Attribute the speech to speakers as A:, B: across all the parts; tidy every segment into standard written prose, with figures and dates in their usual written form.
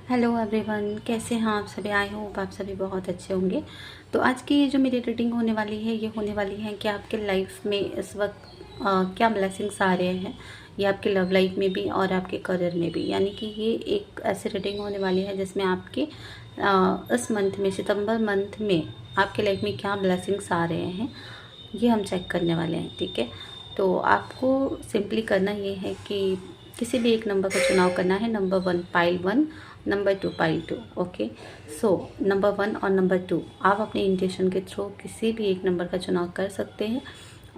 A: Hello everyone, कैसे हैं आप सभी। आई होप आप सभी बहुत अच्छे होंगे। तो आज की ये जो मेरी रीडिंग होने वाली है, ये होने वाली है कि आपके लाइफ में इस वक्त क्या ब्लेसिंग्स आ रहे हैं, ये आपके लव लाइफ में भी और आपके करियर में भी। यानी कि ये एक ऐसी रीडिंग होने वाली है जिसमें आपके इस मंथ में, सितंबर मंथ में आपके लाइफ में क्या ब्लेसिंग्स आ रहे हैं, ये हम चेक करने वाले हैं। ठीक है, तो आपको सिंपली करना ये है कि किसी भी एक नंबर का चुनाव करना है। Number 1 pile 1, number 2 pile 2। Okay, so number 1 और नंबर 2 आप अपने इंट्यूशन के थ्रू किसी भी एक नंबर का चुनाव कर सकते हैं।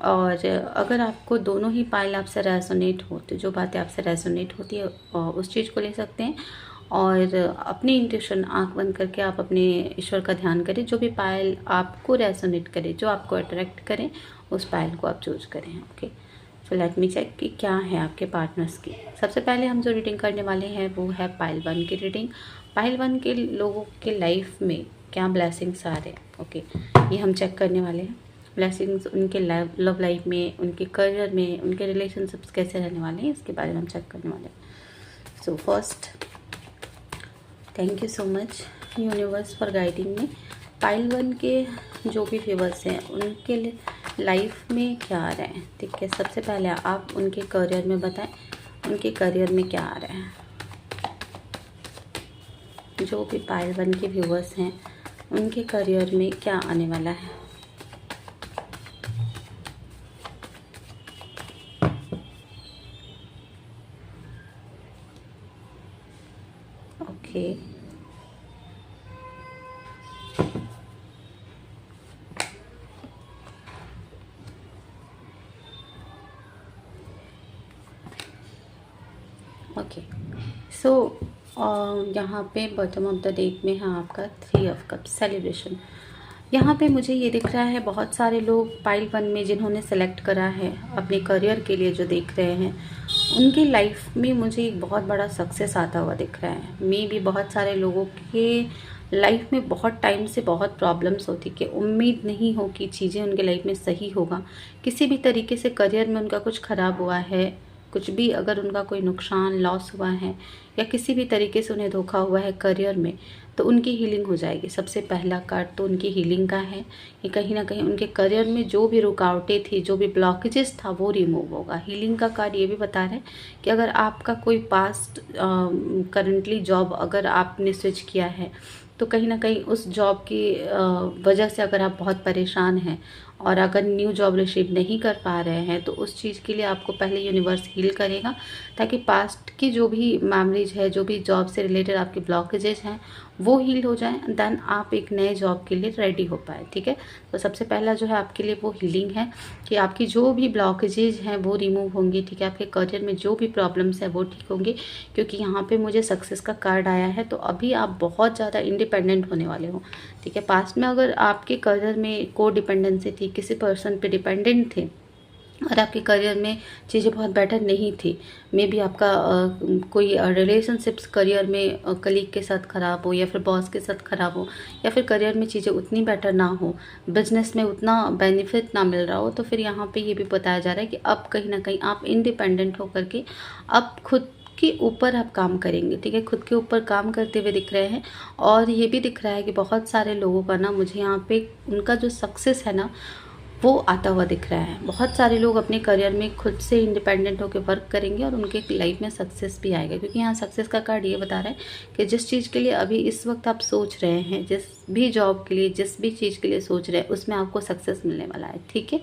A: और अगर आपको दोनों ही पाइल आपसे रेजोनेट हो, तो जो बातें आपसे रेजोनेट होती है उस चीज़ को ले सकते हैं। और अपनी इंट्यूशन आंख बंद करके आप अपने ईश्वर का ध्यान करें। जो भी पायल आपको रेजोनेट करे, जो आपको अट्रैक्ट करें, उस पायल को आप चूज करें। Okay, so let me check कि क्या है आपके पार्टनर्स की। सबसे पहले हम जो रीडिंग करने वाले हैं वो है पाइल 1 की रीडिंग। पाइल 1 के लोगों के लाइफ में क्या ब्लेसिंग्स आ रहे हैं। ओके, ये हम चेक करने वाले हैं। ब्लेसिंग्स उनके लव लाइफ में, उनके करियर में, उनके रिलेशनशिप्स कैसे रहने वाले हैं, इसके बारे में हम चेक करने वाले हैं। So first, thank you so much universe for guiding me. Pile 1 के जो भी व्यूवर्स हैं उनके लाइफ में क्या आ रहा है। ठीक है, सबसे पहले आप उनके करियर में बताएं, उनके करियर में क्या आ रहा है। जो भी पाइल 1 के व्यूवर्स हैं उनके करियर में क्या आने वाला है। ओके, ओके, सो यहाँ पे बॉटम ऑफ द डेक में है आपका 3 ऑफ कप्स, सेलिब्रेशन। यहाँ पे मुझे ये दिख रहा है बहुत सारे लोग पाइल 1 में जिन्होंने सेलेक्ट करा है अपने करियर के लिए, जो देख रहे हैं उनकी लाइफ में मुझे एक बहुत बड़ा सक्सेस आता हुआ दिख रहा है। मे भी बहुत सारे लोगों के लाइफ में बहुत टाइम से बहुत प्रॉब्लम्स होती कि उम्मीद नहीं हो कि चीज़ें उनके लाइफ में सही होगा। किसी भी तरीके से करियर में उनका कुछ ख़राब हुआ है, कुछ भी अगर उनका कोई नुकसान लॉस हुआ है या किसी भी तरीके से उन्हें धोखा हुआ है करियर में, तो उनकी हीलिंग हो जाएगी। सबसे पहला कार्ड तो उनकी हीलिंग का है कि कहीं ना कहीं उनके करियर में जो भी रुकावटें थी, जो भी ब्लॉकेजेस था, वो रिमूव होगा। हीलिंग का कार्ड ये भी बता रहा है कि अगर आपका कोई पास्ट करंटली जॉब अगर आपने स्विच किया है, तो कहीं ना कहीं उस जॉब की वजह से अगर आप बहुत परेशान हैं और अगर न्यू जॉब रिसीव नहीं कर पा रहे हैं, तो उस चीज़ के लिए आपको पहले यूनिवर्स हील करेगा, ताकि पास्ट की जो भी मेमोरीज है, जो भी जॉब से रिलेटेड आपके ब्लॉकेजेस हैं, वो हील हो जाए। देन आप एक नए जॉब के लिए रेडी हो पाए। ठीक है, तो सबसे पहला जो है आपके लिए वो हीलिंग है कि आपकी जो भी ब्लॉकेजेज हैं वो रिमूव होंगी। ठीक है, आपके करियर में जो भी प्रॉब्लम्स है वो ठीक होंगे, क्योंकि यहाँ पे मुझे सक्सेस का कार्ड आया है। तो अभी आप बहुत ज़्यादा इंडिपेंडेंट होने वाले हो। ठीक है, पास्ट में अगर आपके करियर में को डिपेंडेंसी थी, किसी पर्सन पे डिपेंडेंट थे और आपके करियर में चीज़ें बहुत बेटर नहीं थी, मे बी आपका कोई रिलेशनशिप्स करियर में कलीग के साथ ख़राब हो, या फिर बॉस के साथ ख़राब हो, या फिर करियर में चीज़ें उतनी बेटर ना हो, बिजनेस में उतना बेनिफिट ना मिल रहा हो, तो फिर यहाँ पे ये भी बताया जा रहा है कि अब कहीं ना कहीं आप इंडिपेंडेंट होकर के अब खुद के ऊपर आप काम करेंगे। ठीक है, खुद के ऊपर काम करते हुए दिख रहे हैं। और ये भी दिख रहा है कि बहुत सारे लोगों का ना, मुझे यहाँ पे उनका जो सक्सेस है ना, वो आता हुआ दिख रहा है। बहुत सारे लोग अपने करियर में खुद से इंडिपेंडेंट होकर वर्क करेंगे और उनके लाइफ में सक्सेस भी आएगा, क्योंकि यहाँ सक्सेस का कार्ड ये बता रहा है कि जिस चीज़ के लिए अभी इस वक्त आप सोच रहे हैं, जिस भी जॉब के लिए, जिस भी चीज़ के लिए सोच रहे हैं, उसमें आपको सक्सेस मिलने वाला है। ठीक है,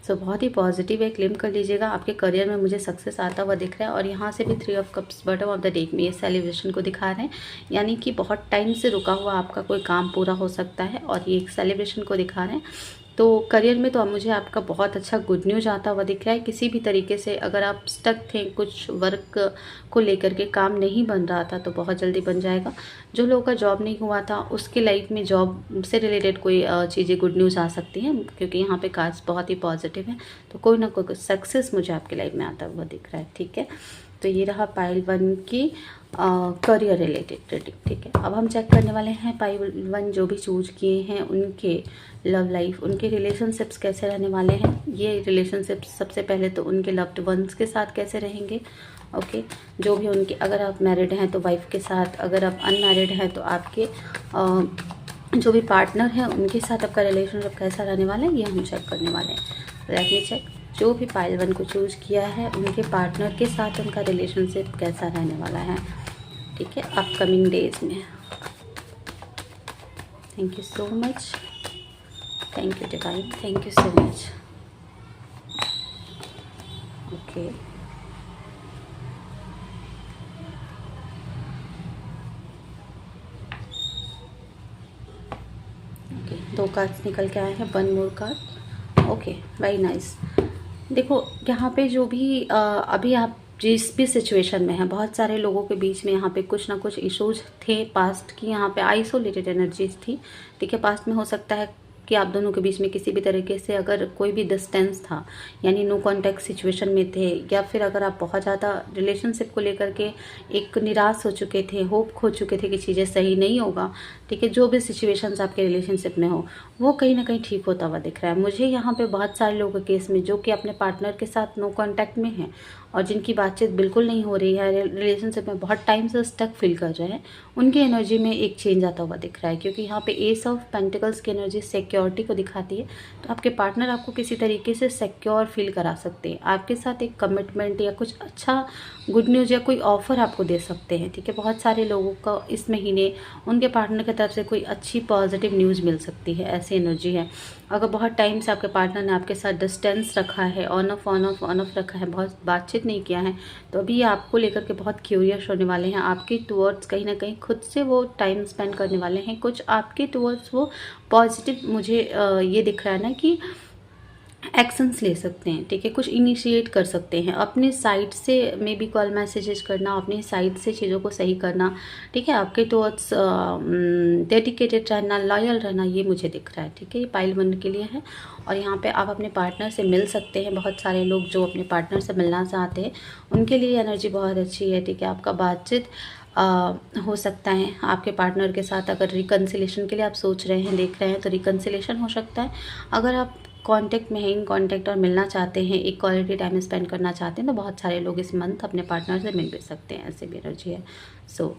A: सो बहुत ही पॉजिटिव है, क्लेम कर लीजिएगा। आपके करियर में मुझे सक्सेस आता हुआ दिख रहा है। और यहाँ से भी 3 of cups bottom of the deck में ये सेलिब्रेशन को दिखा रहे हैं, यानी कि बहुत टाइम से रुका हुआ आपका कोई काम पूरा हो सकता है, और ये एक सेलिब्रेशन को दिखा रहे हैं। तो करियर में तो अब मुझे आपका बहुत अच्छा गुड न्यूज़ आता हुआ दिख रहा है। किसी भी तरीके से अगर आप स्टक थे, कुछ वर्क को लेकर के काम नहीं बन रहा था, तो बहुत जल्दी बन जाएगा। जो लोगों का जॉब नहीं हुआ था, उसके लाइफ में जॉब से रिलेटेड कोई चीज़ें गुड न्यूज़ आ सकती हैं, क्योंकि यहाँ पे कार्ड्स बहुत ही पॉजिटिव है। तो कोई ना कोई सक्सेस मुझे आपके लाइफ में आता हुआ दिख रहा है। ठीक है, तो ये रहा पाइल 1 की करियर रिलेटेड रीडिंग। ठीक है, अब हम चेक करने वाले हैं पाइल 1 जो भी चूज किए हैं उनके लव लाइफ, उनके रिलेशनशिप्स कैसे रहने वाले हैं। ये रिलेशनशिप्स सबसे पहले तो उनके लव्ड वंस के साथ कैसे रहेंगे, ओके, जो भी उनके, अगर आप मैरिड हैं तो वाइफ के साथ, अगर आप अनमैरिड हैं तो आपके जो भी पार्टनर हैं उनके साथ आपका रिलेशनशिप कैसा रहने वाला है, ये हम चेक करने वाले हैं। Let me check. जो भी पाइल 1 को चूज़ किया है उनके पार्टनर के साथ उनका रिलेशनशिप कैसा रहने वाला है, ठीक है, अपकमिंग डेज में। Thank you so much, thank you divine, thank you so much. Okay, दो कार्ड्स निकल के आए हैं, 1 मोर कार्ड। Okay, very nice. देखो यहाँ पे जो भी अभी आप जिस भी सिचुएशन में हैं, बहुत सारे लोगों के बीच में यहाँ पे कुछ ना कुछ इश्यूज थे पास्ट की, यहाँ पे आइसोलेटेड एनर्जीज थी, ठीक है। पास्ट में हो सकता है कि आप दोनों के बीच में किसी भी तरीके से अगर कोई भी डिस्टेंस था, यानी नो कॉन्टैक्ट सिचुएशन में थे, या फिर अगर आप बहुत ज़्यादा रिलेशनशिप को लेकर के एक निराश हो चुके थे, होप खो चुके थे कि चीज़ें सही नहीं होगा, ठीक है। जो भी सिचुएशंस आपके रिलेशनशिप में हो वो कहीं ना कहीं ठीक होता हुआ दिख रहा है मुझे यहाँ पे बहुत सारे लोगों के केस में, जो कि अपने पार्टनर के साथ नो कॉन्टैक्ट में हैं और जिनकी बातचीत बिल्कुल नहीं हो रही है, रिलेशनशिप में बहुत टाइम से स्टक फील कर रहे हैं, उनकी एनर्जी में एक चेंज आता हुआ दिख रहा है। क्योंकि यहाँ पे एस ऑफ पेंटिकल्स की एनर्जी सिक्योरिटी को दिखाती है, तो आपके पार्टनर आपको किसी तरीके से सिक्योर फील करा सकते हैं, आपके साथ एक कमिटमेंट या कुछ अच्छा गुड न्यूज़ या कोई ऑफर आपको दे सकते हैं, ठीक है। बहुत सारे लोगों को इस महीने उनके पार्टनर की तरफ से कोई अच्छी पॉजिटिव न्यूज़ मिल सकती है, ऐसी एनर्जी है। अगर बहुत टाइम से आपके पार्टनर ने आपके साथ डिस्टेंस रखा है, ऑन ऑफ रखा है, बहुत बातचीत नहीं किया है, तो अभी आपको लेकर के बहुत क्यूरियस होने वाले हैं, आपके टुवर्ड्स कहीं ना कहीं खुद से वो टाइम स्पेंड करने वाले हैं, कुछ आपके टुवर्ड्स वो पॉजिटिव मुझे ये दिख रहा है ना कि एक्शंस ले सकते हैं, ठीक है, कुछ इनिशिएट कर सकते हैं अपने साइड से, मे बी कॉल मैसेजेस करना, अपनी साइड से चीज़ों को सही करना, ठीक है, आपके टुवर्ड्स डेडिकेटेड रहना, लॉयल रहना, ये मुझे दिख रहा है, ठीक है। ये पाइल 1 के लिए है और यहाँ पे आप अपने पार्टनर से मिल सकते हैं। बहुत सारे लोग जो अपने पार्टनर से मिलना चाहते हैं उनके लिए एनर्जी बहुत अच्छी है, ठीक है। आपका बातचीत हो सकता है आपके पार्टनर के साथ, अगर रिकन्सिलेशन के लिए आप सोच रहे हैं, देख रहे हैं, तो रिकन्सिलेशन हो सकता है। अगर आप कांटेक्ट में हैं, इन कांटेक्ट और मिलना चाहते हैं, एक क्वालिटी टाइम स्पेंड करना चाहते हैं, तो बहुत सारे लोग इस मंथ अपने पार्टनर से मिल भी सकते हैं, ऐसे भी एनर्जी है। So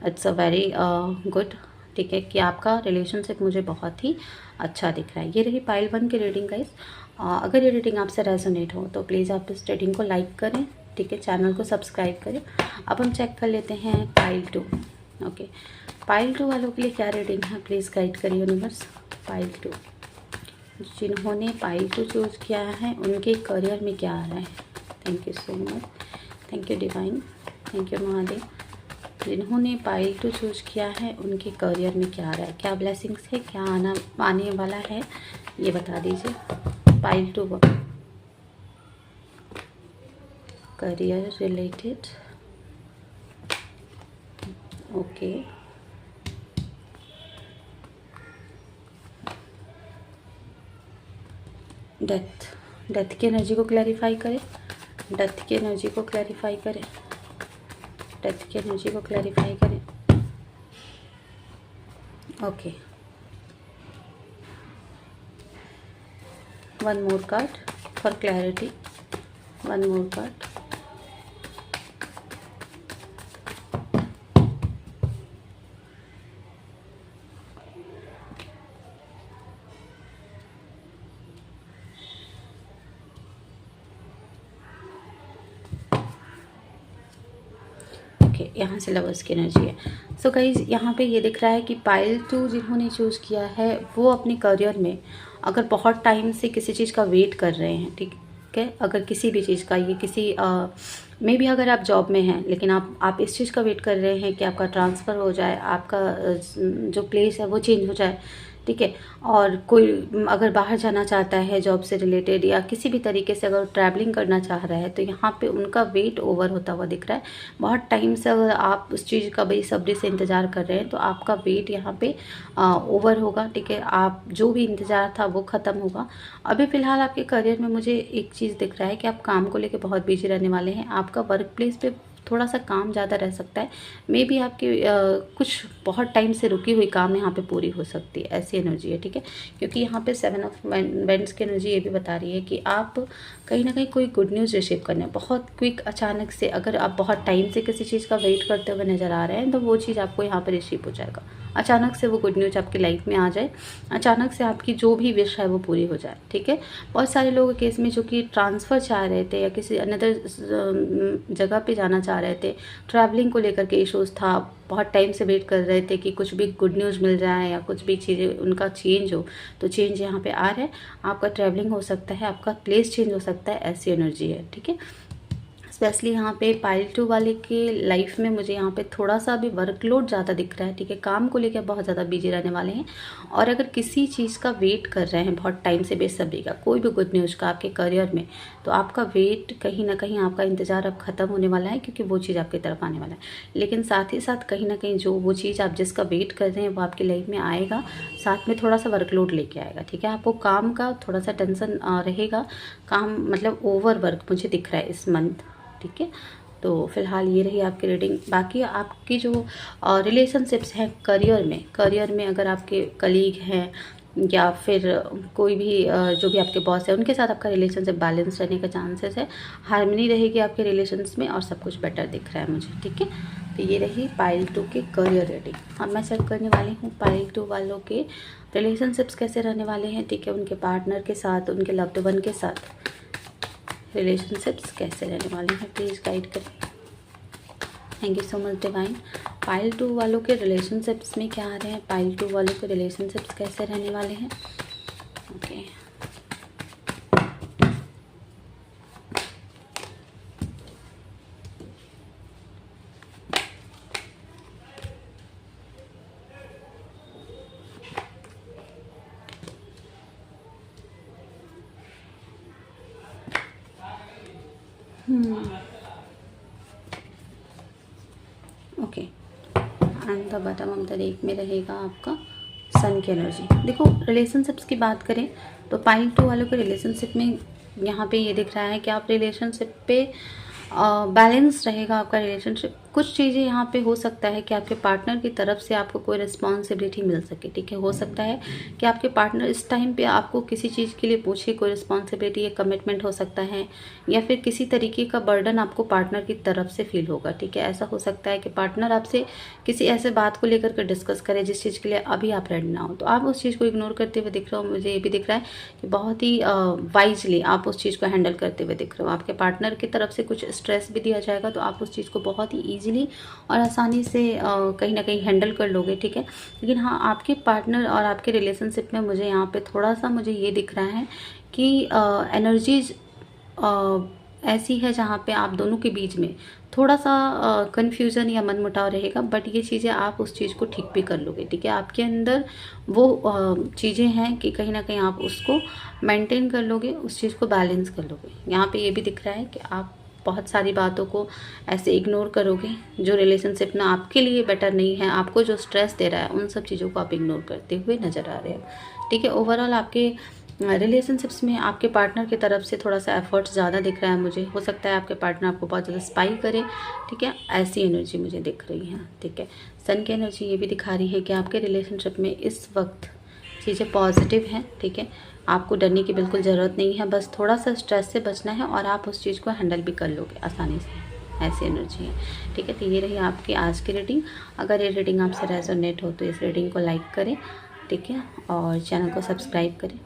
A: it's a very good, ठीक है, कि आपका रिलेशनशिप मुझे बहुत ही अच्छा दिख रहा है। ये रही पाइल 1 की रीडिंग गाइस। अगर ये रीडिंग आपसे रेजोनेट हो तो प्लीज़ आप इस रीडिंग को लाइक करें, ठीक है, चैनल को सब्सक्राइब करें। अब हम चेक कर लेते हैं पाइल 2। ओके, पाइल 2 वालों के लिए क्या रीडिंग है, प्लीज़ गाइड करिए यूनिवर्स। पाइल 2, जिन्होंने पाइल 2 चूज़ किया है उनके करियर में क्या आ रहा है। Thank you so much, thank you divine, thank you Mahadev. जिन्होंने पाइल 2 चूज़ किया है उनके करियर में क्या आ रहा है, क्या ब्लेसिंग्स है, क्या आने वाला है, ये बता दीजिए। Pile 2 career related, okay, death की एनर्जी को क्लैरिफाई करें, डेथ की एनर्जी को क्लैरिफाई करें, डेथ की एनर्जी को क्लैरिफाई करें। Okay, 1 more card for clarity, 1 more card. यहाँ से लवर्स की एनर्जी है। सो गाइज यहाँ पे ये दिख रहा है कि पाइल 2 जिन्होंने चूज़ किया है वो अपने करियर में अगर बहुत टाइम से किसी चीज़ का वेट कर रहे हैं, ठीक है, अगर किसी भी चीज़ का, ये किसी मे भी अगर आप जॉब में हैं लेकिन आप इस चीज़ का वेट कर रहे हैं कि आपका ट्रांसफ़र हो जाए, आपका जो प्लेस है वो चेंज हो जाए, ठीक है। और कोई अगर बाहर जाना चाहता है जॉब से रिलेटेड या किसी भी तरीके से अगर ट्रैवलिंग करना चाह रहा है तो यहाँ पे उनका वेट ओवर होता हुआ दिख रहा है। बहुत टाइम से अगर आप उस चीज़ का बेसब्री से इंतज़ार कर रहे हैं तो आपका वेट यहाँ पे ओवर होगा, ठीक है। आप जो भी इंतज़ार था वो ख़त्म होगा। अभी फ़िलहाल आपके करियर में मुझे एक चीज़ दिख रहा है कि आप काम को लेकर बहुत बिजी रहने वाले हैं। आपका वर्क प्लेस पे थोड़ा सा काम ज़्यादा रह सकता है। मे बी आपकी कुछ बहुत टाइम से रुकी हुई काम यहाँ पे पूरी हो सकती है, ऐसी एनर्जी है, ठीक है। क्योंकि यहाँ पे 7 ऑफ वेंड्स की एनर्जी ये भी बता रही है कि आप कहीं ना कहीं कोई गुड न्यूज़ रिसीव करने बहुत क्विक, अचानक से, अगर आप बहुत टाइम से किसी चीज़ का वेट करते हुए नज़र आ रहे हैं तो वो चीज़ आपको यहाँ पर रिसीव हो जाएगा। अचानक से वो गुड न्यूज़ आपकी लाइफ में आ जाए, अचानक से आपकी जो भी विश है वो पूरी हो जाए, ठीक है। बहुत सारे लोगों के केस में जो कि ट्रांसफ़र चाह रहे थे या किसी अनदर जगह पे जाना चाह रहे थे, ट्रैवलिंग को लेकर के इश्यूज़ था, बहुत टाइम से वेट कर रहे थे कि कुछ भी गुड न्यूज़ मिल जाए या कुछ भी चीज़ें उनका चेंज हो, तो चेंज यहाँ पे आ रहा है। आपका ट्रैवलिंग हो सकता है, आपका प्लेस चेंज हो सकता है, ऐसी एनर्जी है, ठीक है। स्पेशली यहाँ पे पाइल 2 वाले के लाइफ में मुझे यहाँ पे थोड़ा सा अभी वर्कलोड ज़्यादा दिख रहा है, ठीक है। काम को लेकर बहुत ज़्यादा बिजी रहने वाले हैं, और अगर किसी चीज़ का वेट कर रहे हैं बहुत टाइम से, बेसब्री का, कोई भी गुड न्यूज़ का आपके करियर में, तो आपका वेट कहीं ना कहीं, आपका इंतज़ार अब ख़त्म होने वाला है, क्योंकि वो चीज़ आपकी तरफ आने वाला है। लेकिन साथ ही साथ कहीं ना कहीं जो वो चीज़ आप जिसका वेट कर रहे हैं वो आपकी लाइफ में आएगा, साथ में थोड़ा सा वर्कलोड लेके आएगा, ठीक है। आपको काम का थोड़ा सा टेंशन रहेगा, काम मतलब ओवर वर्क मुझे दिख रहा है इस मंथ, ठीक है। तो फिलहाल ये रही आपकी रीडिंग। बाकी आपकी जो रिलेशनशिप्स हैं करियर में अगर आपके कलीग हैं या फिर कोई भी जो भी आपके बॉस है, उनके साथ आपका रिलेशनशिप बैलेंस रहने का चांसेस है, हार्मनी रहेगी आपके रिलेशंस में, और सब कुछ बेटर दिख रहा है मुझे, ठीक है। तो ये रही पाइल 2 के करियर रीडिंग। अब मैं चेक करने वाली हूँ पाइल 2 वालों के रिलेशनशिप्स कैसे रहने वाले हैं, ठीक है। उनके पार्टनर के साथ, उनके लव्ड वन के साथ रिलेशनशिप्स कैसे रहने वाले हैं, प्लीज़ गाइड करें। Thank you so much divine. Pile 2 वालों के रिलेशनशिप्स में क्या आ रहे हैं, पाइल 2 वालों के रिलेशनशिप्स कैसे रहने वाले हैं, okay. Okay, and the bottom of the deck में रहेगा आपका सन की एनर्जी। देखो, रिलेशनशिप्स की बात करें तो पाइल 2 वालों के रिलेशनशिप में यहाँ पे ये दिख रहा है कि आप रिलेशनशिप पे बैलेंस रहेगा आपका रिलेशनशिप। कुछ चीज़ें यहाँ पे हो सकता है कि आपके पार्टनर की तरफ से आपको कोई रिस्पॉन्सिबिलिटी मिल सके, ठीक है। हो सकता है कि आपके पार्टनर इस टाइम पे आपको किसी चीज़ के लिए पूछे, कोई रिस्पॉन्सिबिलिटी या कमिटमेंट हो सकता है, या फिर किसी तरीके का बर्डन आपको पार्टनर की तरफ से फील होगा, ठीक है। ऐसा हो सकता है कि पार्टनर आपसे किसी ऐसे बात को लेकर के डिस्कस करे जिस चीज़ के लिए अभी आप रेडी ना हो, तो आप उस चीज़ को इग्नोर करते हुए दिख रहे हो। मुझे ये भी दिख रहा है कि बहुत ही वाइजली आप उस चीज़ को हैंडल करते हुए दिख रहे हो। आपके पार्टनर की तरफ से कुछ स्ट्रेस भी दिया जाएगा, तो आप उस चीज़ को बहुत ही ईजिली और आसानी से कहीं ना कहीं हैंडल कर लोगे, ठीक है। लेकिन हाँ, आपके पार्टनर और आपके रिलेशनशिप में मुझे यहाँ पे थोड़ा सा मुझे ये दिख रहा है कि एनर्जीज ऐसी है जहाँ पे आप दोनों के बीच में थोड़ा सा कन्फ्यूज़न या मनमुटाव रहेगा, बट ये चीज़ें आप उस चीज़ को ठीक भी कर लोगे, ठीक है। आपके अंदर वो चीज़ें हैं कि कहीं ना कहीं आप उसको मेंटेन कर लोगे, उस चीज़ को बैलेंस कर लोगे। यहाँ पे ये भी दिख रहा है कि आप बहुत सारी बातों को ऐसे इग्नोर करोगे जो रिलेशनशिप में आपके लिए बेटर नहीं है, आपको जो स्ट्रेस दे रहा है, उन सब चीज़ों को आप इग्नोर करते हुए नज़र आ रहे हो, ठीक है। ओवरऑल आपके रिलेशनशिप्स में आपके पार्टनर की तरफ से थोड़ा सा एफर्ट्स ज़्यादा दिख रहा है मुझे। हो सकता है आपके पार्टनर आपको बहुत ज़्यादा स्पाई करे, ठीक है। ऐसी एनर्जी मुझे दिख रही है, ठीक है। सन की एनर्जी ये भी दिखा रही है कि आपके रिलेशनशिप में इस वक्त चीज़ें पॉजिटिव हैं, ठीक है। आपको डरने की बिल्कुल ज़रूरत नहीं है, बस थोड़ा सा स्ट्रेस से बचना है और आप उस चीज़ को हैंडल भी कर लोगे आसानी से, ऐसी एनर्जी है, ठीक है। तो ये रही आपकी आज की रीडिंग। अगर ये रीडिंग आपसे रेजोनेट हो तो इस रीडिंग को लाइक करें, ठीक है, और चैनल को सब्सक्राइब करें।